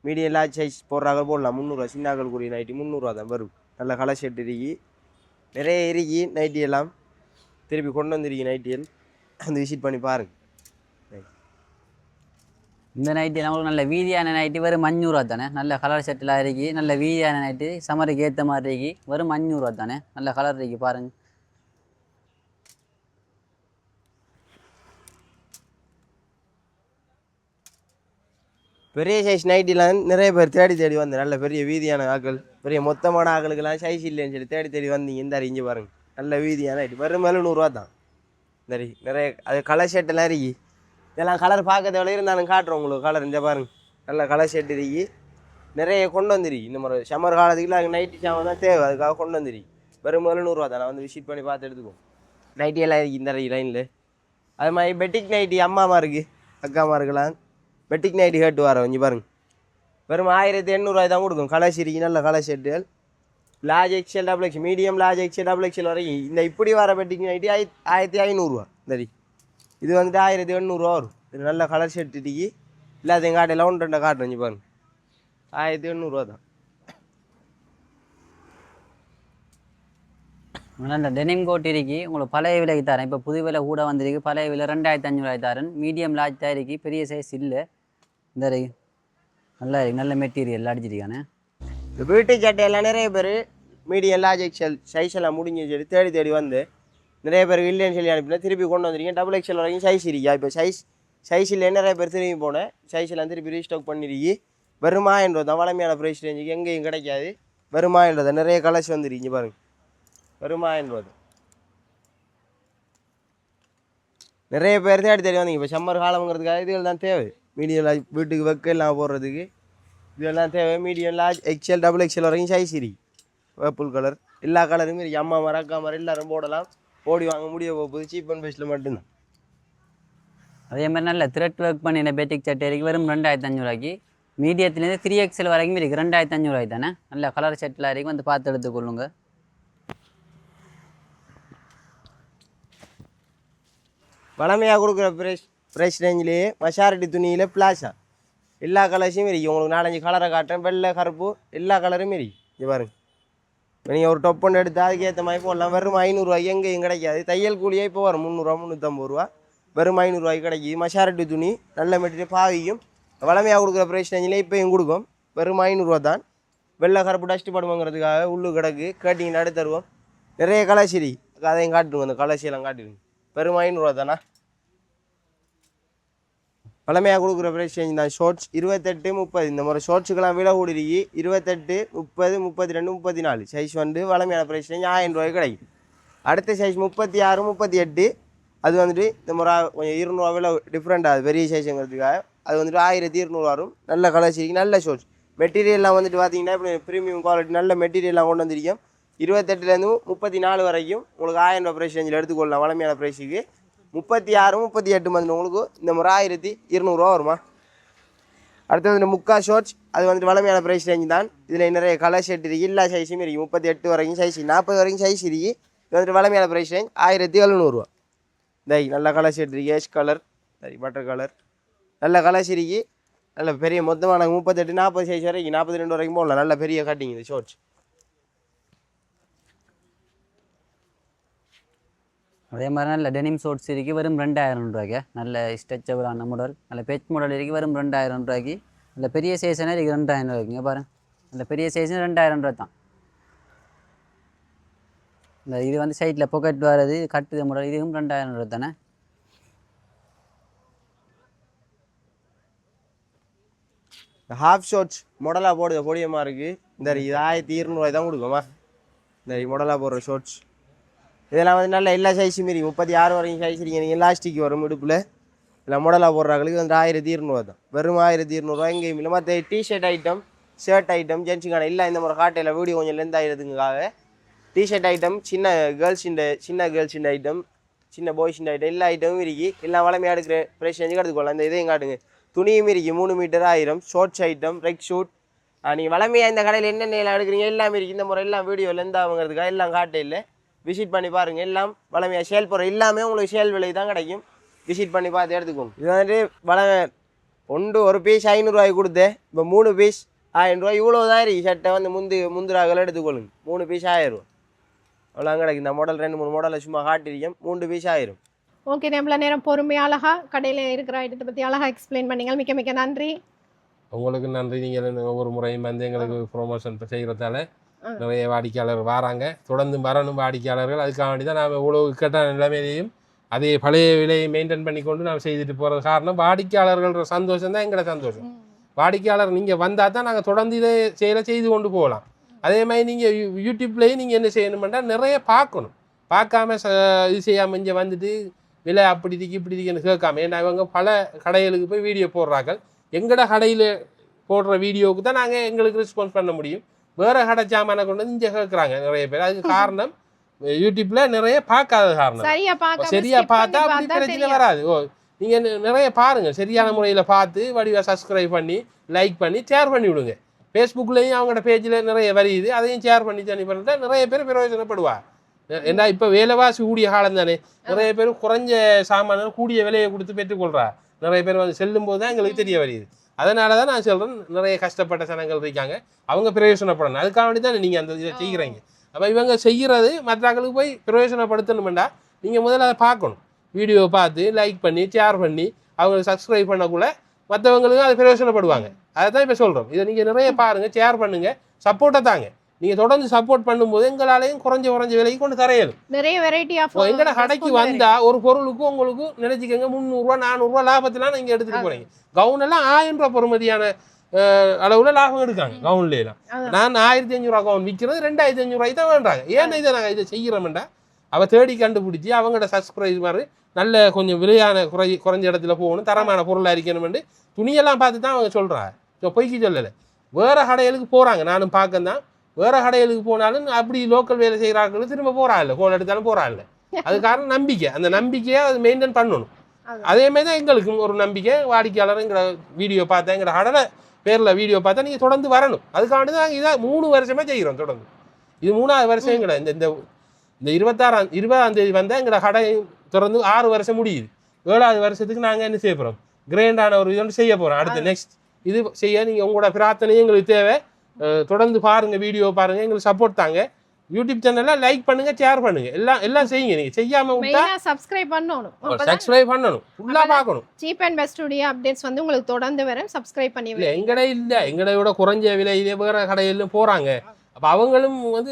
மீடியம் லார்ஜ் சைஸ் போடுறாங்க போடலாம். 300 சின்னாக்களுக்குரிய நைட்டி 300 தான் வரும். நல்ல கலர் ஷர்ட் இருக்கி, நிறைய இருக்கி நைட்டி எல்லாம் திருப்பி கொண்டு வந்துருக்கி. நைட்டியல் வந்து விசிட் பண்ணி பாருங்கள். இந்த நைட்டி நம்மளுக்கு நல்ல வீதியான நைட்டி வெறும் 500 தானே. நல்ல கலர் ஷர்ட்லாம் இருக்கு, நல்ல வீதியான நைட்டி சம்மருக்கு ஏற்ற மாதிரி இருக்கு. வெறும் 500 தானே, நல்ல கலர் இருக்கு பாருங்க. பெரிய சைஸ் நைட்டிலாம் நிறைய பேர் தேடி தேடி வந்து நல்ல பெரிய வீதியான ஆக்கள், பெரிய மொத்தமான ஆக்களுக்கெல்லாம் சைஸ் இல்லைன்னு சொல்லி தேடி தேடி வந்தீங்க. இந்த இங்கே பாருங்க, நல்ல வீதியான நைட்டி வெறும் மேலே 100 தான். சரி, நிறைய அது கலர் ஷர்ட்டெல்லாம் இருக்கு. இதெல்லாம் கலர் பார்க்க தேவை இருந்தாலும் காட்டுறோம் உங்களுக்கு. கலர் இந்த பாருங்க, நல்ல கலர் ஷர்ட் இருக்கு. நிறைய கொண்டு வந்துருக்கு. இந்த மாதிரி சம்மர் காலத்துக்குலாம் அங்கே நைட்டி சாமான் தான் தேவை, அதுக்காக கொண்டு வந்துருக்கு. வெறும் மேலே 100 தான். நான் வந்து விசிட் பண்ணி பார்த்து எடுத்துக்குவோம். நைட்டி எல்லாம் இருக்கு இந்த லைனில். அது மாதிரி பெட்டிக் நைட்டி அம்மாமா இருக்குது, அக்காமா இருக்கலாம். பெட்டிக் நைட்டி கேட்டு வரோம். இங்கே பாருங்க, வெறும் 1800 தான் கொடுக்கும். கலர் சிரிக்கி நல்ல கலர் ஷர்ட்டுகள். Large XL double XL, medium large XL double XL வரைக்கும் இந்த இப்படி வர பெட்டிக் நைட்டி 1500. சரி, இது வந்துட்டு 1800 வரும். இது நல்ல கலர் ஷர்ட் இடிக்கி எல்லாத்தையும் காட்டையில் 1-2 காட்டுறேன். இங்கே பாருங்க, 1800 தான். நல்ல டெனிம் கோட் இருக்கு, உங்களுக்கு பழைய விலைக்கு தரேன். இப்போ புது விலை கூட வந்திருக்கு. பழைய விலை 2500 தரேன். மீடியம் லார்ஜ் தான் இருக்கு, பெரிய சைஸ் இல்லை. இந்த நல்லா இருக்கு, நல்ல மெட்டீரியல் அடிச்சிருக்கானே. இந்த வீட்டு சட்டையெல்லாம் நிறைய பேர் மீடியம் லார்ஜ் எக்ஸ்எல் சைஸ் எல்லாம் முடிஞ்சு சொல்லி தேடி தேடி வந்து நிறைய பேர் இல்லைன்னு சொல்லி அனுப்பினா திருப்பி கொண்டு வந்துருக்கீங்க. டபுள் எக்ஸ்எல் வரைக்கும் சைஸ் இருக்கா. இப்போ சைஸ் இல்லைன்னு நிறைய பேர் திரும்பி போனேன். சைஸ் எல்லாம் திருப்பி ரீஸ்டாக் பண்ணிருக்கி. வெறும் 1000 தான் வளமையான ப்ரைஸ் ரேஞ்சுக்கு எங்கேயும் கிடைக்காது. வெறும் 1000 தான். நிறைய கலர்ஸ் வந்துருக்கீங்க பாருங்க, வெறும் 1000 தான். நிறைய பேர் தேடி தேடி வந்தீங்க. இப்போ சம்மர் காலங்கிறதுக்காக இதுகள் தான் தேவை. மீடியம் லார்ஜ் வீட்டுக்கு வெக்க எல்லாம் போடுறதுக்கு இதெல்லாம் தேவை. Medium large XL double XL வரைக்கும் சைஸ் இருக்கு. வேர்புல் கலர் எல்லா கலருமே இருக்கு. அம்மா மரம் அக்கா மரம் எல்லாரும் போடலாம். ஓடி வாங்க முடிய போகுது. சீப் அண்ட் பெஸ்ட்டில் மட்டும்தான். அதே மாதிரி நல்ல த்ரெட் ஒர்க் பண்ணின பெட்டிக் சட்டை இருக்கு, வெறும் 2500. மீடியத்துலேருந்து 3XL வரைக்கும் இருக்குது, 2500 தானே. நல்ல கலர் ஷர்ட்லாம் இருக்கு, வந்து பார்த்து எடுத்துக்கொள்ளுங்க. வளமையாக கொடுக்குற ப்ரைஸ் ரேஞ்சிலேயே மெஜாரிட்டி துணியில் பிளாஸா எல்லா கலர்ஸும் இருக்கு. உங்களுக்கு 4-5 கலரை காட்டுறேன். வெள்ளை கருப்பு எல்லா கலரும் இருக்கு. இங்கே பாருங்க, நீங்கள் ஒரு டொப் ஒன்று எடுத்து அதுக்கேற்ற மாதிரி போடலாம். வெறும் 500 எங்கேயும் கிடைக்காது. தையல் கூலியே இப்போ வரும் 300 350 ரூபா. வெறும் 500 கிடைக்கிது. மெஜாரிட்டி துணி நல்ல மெட்டீரியல் பாவிக்கும். வளமையாக கொடுக்குற ப்ரைஸ் ரேஞ்சிலே இப்போயும் கொடுக்கும். வெறும் 500 தான். வெள்ளை கருப்பு டஸ்ட்டு படுவோங்கிறதுக்காக உள்ளு கிடக்கு கேட்டிங்கன்னா எடுத்து தருவோம். நிறைய கலர்ஸ் இருக்கு, அதையும் காட்டுருங்க. அந்த கலர்ஸெல்லாம் காட்டிடுங்க. வெறும் 500 தானே. வளமையாக கொடுக்குற ப்ரைஸ் ரேஞ்ச் தான். ஷார்ட்ஸ் 28 30. இந்த மாதிரி ஷார்ட்ஸுக்கெல்லாம் விலை கூடிருக்கு. 28 30 32 34 சைஸ் வந்து வளமையான ப்ரைஸ் ரேஞ்ச் 1000 ரூபாய்க்கு கிடைக்கும். அடுத்த சைஸ் 36 38. அது வந்துட்டு இந்த மாதிரி கொஞ்சம் 200 விலை டிஃப்ரெண்ட் ஆகுது பெரிய சைஸுங்கிறதுக்காக. அது வந்துட்டு 1200 வரும். நல்ல கலர்ஸ் இருக்கு, நல்ல ஷார்ட்ஸ். மெட்டீரியல்லாம் வந்துட்டு பார்த்தீங்கன்னா இப்போ ப்ரீமியம் குவாலிட்டி நல்ல மெட்டீரியல்லாம் கொண்டு வந்திருக்கோம். 28லேருந்து 34 வரைக்கும் உங்களுக்கு 1000 ரூபா ப்ரைஸ் ரேஞ்சில் எடுத்துக்கொள்ளலாம். வளமையான ப்ரைஸுக்கு 36 38 வந்து உங்களுக்கு இந்த மாதிரி 1200 ரூபா வருமா. அடுத்தது இந்த முக்கா ஷார்ட்ஸ், அது வந்துட்டு வளமையான ப்ரைஸ் ரேஞ்ச் தான். இதில் நிறைய கலர் ஷர்ட் இருக்குது, எல்லா சைஸும் இருக்குது. 38 வரைக்கும் சைஸ், 40 வரைக்கும் சைஸ் இருக்குது. இது வந்துட்டு வளமையான ப்ரைஸ் ரேஞ்ச் 1700 ரூபா. நல்ல கலர் ஷர்ட் இருக்குது, ஏஷ் கலர், சரி பட்டர் கலர், நல்ல கலர்ஸ் இருக்குது. நல்ல பெரிய மொத்தமான 38 40 சைஸ் வரைக்கும் 42 வரைக்கும் போடலாம். நல்ல பெரிய கட்டிங் இது ஷார்ட்ஸ். அதே மாதிரி நல்ல டெனிம் ஷார்ட்ஸ் இருக்குது, வெறும் 2000 ரூபாய்க்கு. நல்ல ஸ்ட்ரெச்சபிளான மாடல், நல்ல பெச் மாடல் இருக்குது, வெறும் 2000 ரூபாய்க்கு. நல்ல பெரிய சைஸ்னா இருக்குது 2000 ரூபாய்க்கு. இங்கே பாருங்க, நல்ல பெரிய சைஸ் 2000 ரூபா தான். இந்த இது வந்து சைட்டில் பாக்கெட் வர்றது கட்டுது மாடல், இதுவும் 2000 ரூபா தானே. ஹாஃப் ஷார்ட்ஸ் மாடலாக போடுது பொடியமாக இருக்குது. இந்த இது 1200 தான் கொடுக்குமா. இந்த மாடலாக போடுற ஷார்ட்ஸ் இதெல்லாம் வந்து நல்ல எல்லா சைஸும் இருக்கு. 36 வரைக்கும் சைஸ் இருக்கு. நீங்கள் எலாஸ்டிக் வரும் இடுப்பில். இல்லை மாடலாக போடுறாங்களுக்கு வந்து 1200 தான். வெறும் 1200 எங்கேயும் இல்லை. மற்ற டிஷர்ட் ஐட்டம், ஷர்ட் ஐட்டம், ஜென்ஸுக்கான இல்லை இந்த மாதிரி காட்டையில் வீடியோ கொஞ்சம் லென்த் ஆகிடுதுங்காக டிஷர்ட் ஐட்டம், சின்ன கேர்ள்ஸின் ஐட்டம், சின்ன பாய்ஸ் ஐட்டம் எல்லா ஐட்டமும் இருக்கு. எல்லாம் வளமையாக எடுக்கிற ப்ரைஸ் செஞ்சு எடுத்துக்கொள்ளலாம். அந்த இதையும் காட்டுங்க. துணியும் இருக்கு 3 மீட்டர் 1000. ஷார்ட்ஸ் ஐட்டம், ரெக் ஷூட். நீங்கள் வளமையாக இந்த கடையில் என்னென்ன எடுக்கிறீங்க எல்லாமே இருக்குது. இந்த முறை எல்லாம் வீடியோவில் எந்த ஆகுங்கிறதுக்காக எல்லாம் காட்ட இல்லை. விசிட் பண்ணி பாருங்கள். எல்லாம் வளமையாக சேல் போகிற எல்லாமே உங்களுக்கு சேல் விலை தான் கிடைக்கும். விசிட் பண்ணி பார்த்து எடுத்துக்கோங்க. இது வந்துட்டு வளமை ஒரு பீஸ் 500 ரூபாய்க்கு கொடுத்தேன். இப்போ 3 பீஸ் 1000 ரூபாய். இவ்வளோ தான் இருக்குது. சட்டை வந்து முந்திராகலாம் எடுத்துக்கொள்ளுங்க. 3 பீஸ் 1000 ரூபா அவ்வளோ கிடைக்கும். இந்த மாடல் 2 3 மாடலில் சும்மா காட்டிருக்கேன். 3 பீஸ் 1000. ஓகே, நம்மள நேரம் பொறுமையாக அழகாக கடையில் இருக்கிற ஐட்டத்தை பற்றி அழகாக எக்ஸ்பிளைன் பண்ணீங்க. மிக்க மிக்க நன்றி. உங்களுக்கு நன்றி. நீங்கள் ஒவ்வொரு முறையும் வந்து எங்களுக்கு ப்ரொமோஷன் செய்கிறதால நிறைய வாடிக்கையாளர் வராங்க. தொடர்ந்து வரணும் வாடிக்கையாளர்கள். அதுக்காக வேண்டி தான் நாம் இவ்வளோ இக்கட்டான நிலைமையிலையும் அதே பழைய விலையை மெயின்டைன் பண்ணி கொண்டு நாம் செய்துட்டு போகிறது காரணம் வாடிக்கையாளர்கள சந்தோஷம் தான் எங்களோட சந்தோஷம். வாடிக்கையாளர் நீங்கள் வந்தால் தான் நாங்கள் தொடர்ந்து இதை செய்து கொண்டு போகலாம். அதே மாதிரி நீங்கள் யூடியூப்லேயும் நீங்கள் என்ன செய்யணுமெண்டா நிறைய பார்க்கணும். பார்க்காம இது செய்யாமல் இங்கே வந்துட்டு விலை அப்படி திக்கி இப்படி திக்கின்னு கேட்காம. ஏன்னா இவங்க பல கடைகளுக்கு போய் வீடியோ போடுறாங்க. எங்கட கடையில் போடுற வீடியோவுக்கு தான் நாங்கள் எங்களுக்கு ரெஸ்பான்ஸ் பண்ண முடியும். வேறு கடை சாமான கொண்டு வந்து இங்கே கேட்குறாங்க நிறைய பேர். அதுக்கு காரணம் யூடியூப்பில் நிறைய பார்க்காத காரணம். சரியாக பார்த்தா அப்படி பிரச்சனை வராது. நீங்கள் நிறைய பாருங்கள். சரியான முறையில் பார்த்து வடிவாக சப்ஸ்கிரைப் பண்ணி லைக் பண்ணி ஷேர் பண்ணி விடுங்க. ஃபேஸ்புக்லேயும் அவங்களோட பேஜில் நிறைய வருது. அதையும் ஷேர் பண்ணி தனி பண்ணிட்டா நிறைய பேர் பிரயோஜனப்படுவா. ஏன்னா இப்போ வேலைவாசி கூடிய காலம் தானே. நிறைய பேர் குறைஞ்ச சாமான கூடிய விலையை கொடுத்து பெற்றுக்கொள்கிறா. நிறைய பேர் வந்து செல்லும் போது தான் எங்களுக்கு தெரிய வருது. அதனால தான் நான் சொல்கிறேன், நிறைய கஷ்டப்பட்ட சனங்கள் இருக்காங்க. அவங்க பிரயோஜனப்படணும். அதுக்காக வேண்டி தான் நீங்கள் அந்த இதை செய்கிறீங்க. அப்போ இவங்க செய்கிறது மற்றவங்களுக்கு போய் பிரயோஜனப்படுத்தணுமெண்டா நீங்கள் முதல்ல அதை பார்க்கணும். வீடியோவை பார்த்து லைக் பண்ணி ஷேர் பண்ணி அவங்களுக்கு சப்ஸ்கிரைப் பண்ணக்குள்ள மற்றவங்களுக்கு அது பிரயோஜனப்படுவாங்க. அதை தான் இப்போ சொல்கிறோம். இதை நீங்கள் நிறைய பாருங்கள், ஷேர் பண்ணுங்கள், சப்போர்ட்டை தாங்க. நீங்கள் தொடர்ந்து சப்போர்ட் பண்ணும்போது எங்களாலையும் குறைஞ்ச விலைக்கு கொண்டு தரையலும். நிறைய வெரைட்டி ஆஃப் எங்கட கடைக்கு வந்தால் ஒரு பொருளுக்கும் உங்களுக்கு நினைச்சிக்கங்க 300 ரூபா 400 ரூபா லாபத்திலாம் நீங்கள் எடுத்துகிட்டு போகிறீங்க. கவுன் எல்லாம் 1000 ரூபா பொறுமதியான அளவில் லாபம் எடுக்காங்க. கவுன்லாம் நான் 1500 ரூபா கவுன் விற்கிறது 2500 ரூபாய்க்கு தான் வேண்டாங்க. ஏன்னா இதை நாங்கள் இதை செய்கிறோம்டா அவள் தேடி கண்டுபிடிச்சி அவங்களோட சப்ஸ்கிரைப் மாதிரி நல்ல கொஞ்சம் விலையான குறைஞ்ச இடத்துல போகணும், தரமான பொருளாக இருக்கணும்னு துணியெல்லாம் பார்த்து தான் அவங்க சொல்கிறாங்க. ஸோ பொய்க்கு சொல்லலை. வேறு கடைகளுக்கு போகிறாங்க. நானும் பார்க்க தான். வேறு கடைகளுக்கு போனாலும் அப்படி லோக்கல் வேலை செய்கிறார்கள் திரும்ப போகிறாள். ஃபோன் எடுத்தாலும் போகிறாள். அது காரணம் நம்பிக்கை. அந்த நம்பிக்கையை அது மெயின்டைன் பண்ணணும். அதேமாதிரி தான் எங்களுக்கும் ஒரு நம்பிக்கை. வாடிக்கையாளர் எங்களை வீடியோ பார்த்தா எங்களை கடலை பேரில் வீடியோ பார்த்தா நீங்கள் தொடர்ந்து வரணும். அதுக்காண்டி தான் இதை 3 வருஷமாக செய்கிறோம் தொடர்ந்து. இது 3வது வருஷம் எங்களை இந்த 20ஆம் தேதி வந்தால் எங்களை கடை தொடர்ந்து 6 வருஷம் முடியுது. 7வது வருஷத்துக்கு நாங்கள் என்ன செய்ய போகிறோம், கிராண்டான ஒரு இது செய்ய போகிறோம். அடுத்து நெக்ஸ்ட் இது செய்ய நீங்கள் உங்களோட பிரார்த்தனையும் எங்களுக்கு தேவை. தொடர்ந்து பாருங்கள், வீடியோ பாருங்கள், எங்களுக்கு சப்போர்ட் தாங்க. யூடியூப் சேனலில் லைக் பண்ணுங்கள், ஷேர் பண்ணுங்கள், எல்லாம் செய்யுங்க. நீங்கள் செய்யாமல் விட்டா சப்ஸ்கிரைப் பண்ணணும். ஃபுல்லாக பார்க்கணும். Cheap and best studio updates வந்து உங்களுக்கு தொடர்ந்து வரும். சப்ஸ்கிரைப் பண்ணி இல்லை எங்கடையோட குறைஞ்ச விலையிலே வேறு கடையிலும் போகிறாங்க. அப்போ அவங்களும் வந்து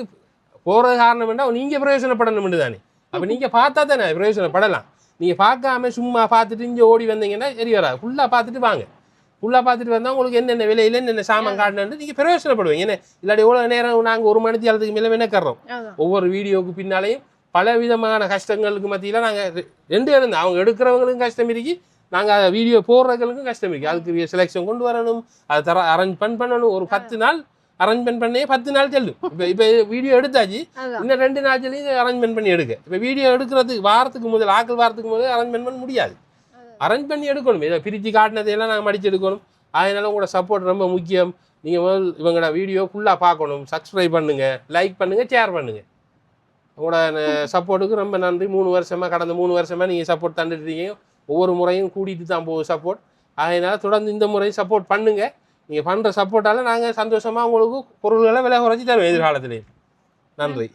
போகிறது காரணம் வேண்டாம், நீங்கள் பிரயோஜனப்படணும் தானே. அப்போ நீங்கள் பார்த்தா தானே பிரயோஜனப்படலாம். நீங்கள் பார்க்காம சும்மா பார்த்துட்டு இங்கே ஓடி வந்தீங்கன்னா சரி வராது. ஃபுல்லாக பார்த்துட்டு வாங்க. ஃபுல்லாக பார்த்துட்டு வந்தால் உங்களுக்கு என்னென்ன விலையில் என்னென்ன சாமான் காட்டணுன்னு நீங்கள் பிரயோஜனப்படுவீங்க. என்ன இல்லாட்டி எவ்வளோ நேரம் நாங்கள் 1 மணி நேரத்துக்கு மேலே வினக்கறோம். ஒவ்வொரு வீடியோவுக்கு பின்னாலேயும் பல விதமான கஷ்டங்களுக்கு மத்தியில் நாங்கள் 2 இருந்தோம். அவங்க எடுக்கிறவங்களுக்கும் கஷ்டம் இருக்கு, நாங்கள் அதை வீடியோ போடுறவங்களுக்கும் கஷ்டம் இருக்குது. அதுக்கு செலெக்ஷன் கொண்டு வரணும், அதை அரேஞ்ச்மெண்ட் பண்ணணும். ஒரு 10 நாள் அரேஞ்ச்மெண்ட் பண்ணி 10 நாள் செல்லும். இப்போ வீடியோ எடுத்தாச்சு, இன்னும் 2 நாள் சொல்லி அரேஞ்ச்மெண்ட் பண்ணி எடுக்க. இப்போ வீடியோ எடுக்கிறதுக்கு வாரத்துக்கு முதல் வாரத்துக்கு முதல் அரேஞ்ச்மெண்ட் பண்ண முடியாது. அரேஞ்ச் பண்ணி எடுக்கணும். இதை பிரித்து காட்டினதையெல்லாம் நாங்கள் மடித்து எடுக்கணும். அதனால உங்களோட சப்போர்ட் ரொம்ப முக்கியம். நீங்கள் முதல் இவங்களோட வீடியோ ஃபுல்லாக பார்க்கணும், சப்ஸ்கிரைப் பண்ணுங்கள், லைக் பண்ணுங்கள், ஷேர் பண்ணுங்கள். உங்களோட சப்போர்ட்டுக்கு ரொம்ப நன்றி. 3 வருஷமாக கடந்த 3 வருஷமாக நீங்கள் சப்போர்ட் தந்துட்டுருக்கீங்க. ஒவ்வொரு முறையும் கூட்டிகிட்டு தான் போகுது சப்போர்ட். அதனால் தொடர்ந்து இந்த முறையும் சப்போர்ட் பண்ணுங்கள். நீங்கள் பண்ணுற சப்போர்ட்டால் நாங்கள் சந்தோஷமாக உங்களுக்கு பொருள்களை விலை குறைச்சி தருவோம் எதிர்காலத்திலே. நன்றி.